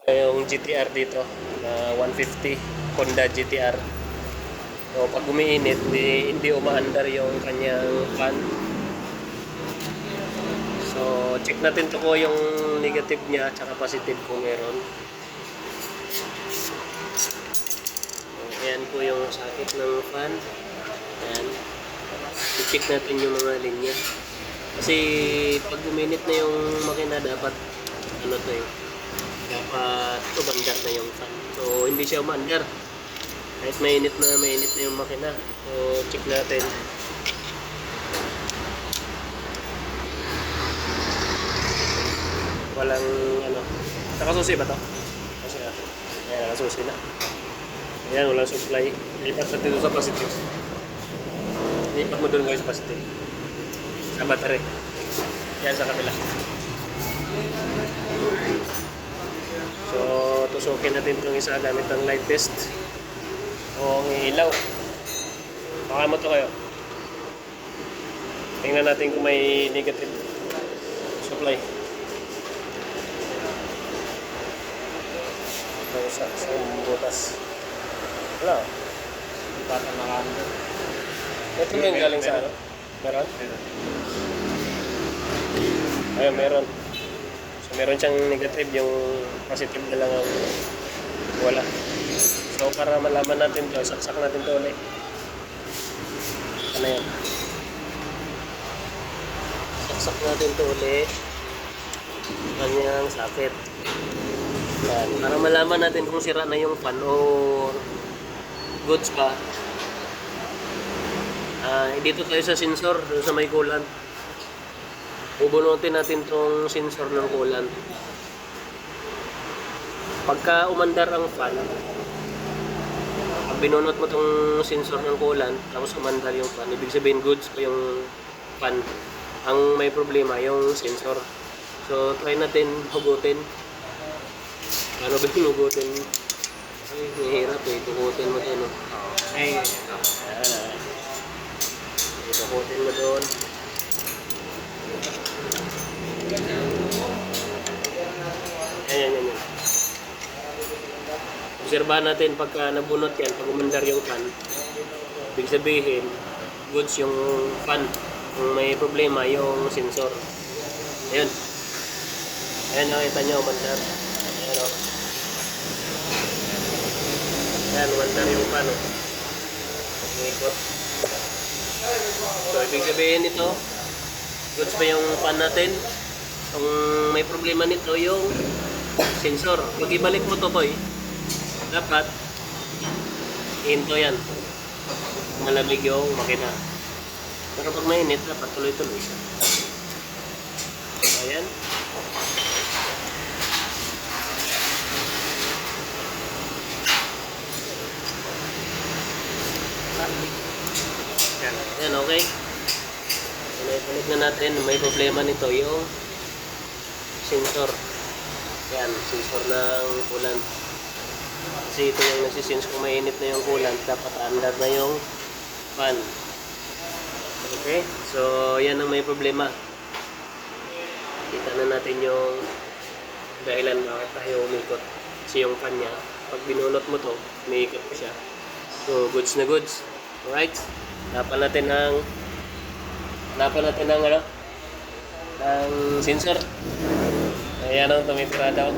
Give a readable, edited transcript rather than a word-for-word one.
Yung GTR dito na 150 Honda GTR. So pag umiinit, hindi umaandar yung kanyang fan. So check natin to ko yung negative niya at positive kung meron. So, ayan po yung sakit ng fan. Ayan. I-check natin yung mga linya. Kasi pag uminit na yung makina, dapat dapat umandar na yung fan. So hindi siya umandar. Kahit mainit na yung makina. So check natin. Walang nakasusi ba to? Kasi ayan, nakasusi na. Ayan, walang supply. Lipat natin dito sa positive. Lipat mo doon guys sa positive. Sa battery. Yan sa kabila. So, tusukin natin itong isa gamit ng light test. O ang ilaw. Baka mo to kayo. Tingnan natin kung may negative supply. Sa butas. Wala. Bata nakano. Ito yung galing sa ano? Meron? Ayun, meron. So, meron siyang negative, yung positive na lang ang wala. So, para malaman natin to, saksak natin to ulit. Ano yan? Saksak natin to ulit. Kanyang sakit. Yan. Para malaman natin kung sira na yung fan o goods pa. Dito tayo sa sensor, sa may coolant. Bubunutin natin tong sensor ng coolant. Pagka umandar ang fan, pag binunot mo tong sensor ng coolant, tapos umandar yung fan, ibig sabihin goods pa yung fan. Ang may problema yung sensor. So try natin hugutin. Ano ba yung hugutin? Ay, mahirap eh. Hugutin mo din. Ay, Hugutin mo doon. Ayan. Obserbahan natin pagka nabunot yan, pag umandar yung fan, ibig sabihin, goods yung fan. Kung may problema, yung sensor. Ayan. Ayan, nakita nyo, umandar. Ayan, o. Ayan, umandar yung fan, o. Umikot. So, ibig sabihin nito, goods ba yung fan natin? Kung may problema nito, yung sensor. Pag ibalik mo to, boy, dapat hinto yan. Malamig yung makina. Pero pag mainit, dapat tuloy-tuloy siya. Ayan. Yan, okay. Balik na natin. May problema nito yung sensor. Yan, sensor ng coolant. Kasi ito yung nagsisense kung mainit na yung coolant, dapat under na yung fan. Okay, so yan ang may problema. Kita na natin yung dahilan bakit tayo umikot. Kasi yung fan niya, pag binunot mo to, umiikot pa siya. So, goods na goods. Alright, hanapan natin ang ng sensor. Ayan ang tumitira daw.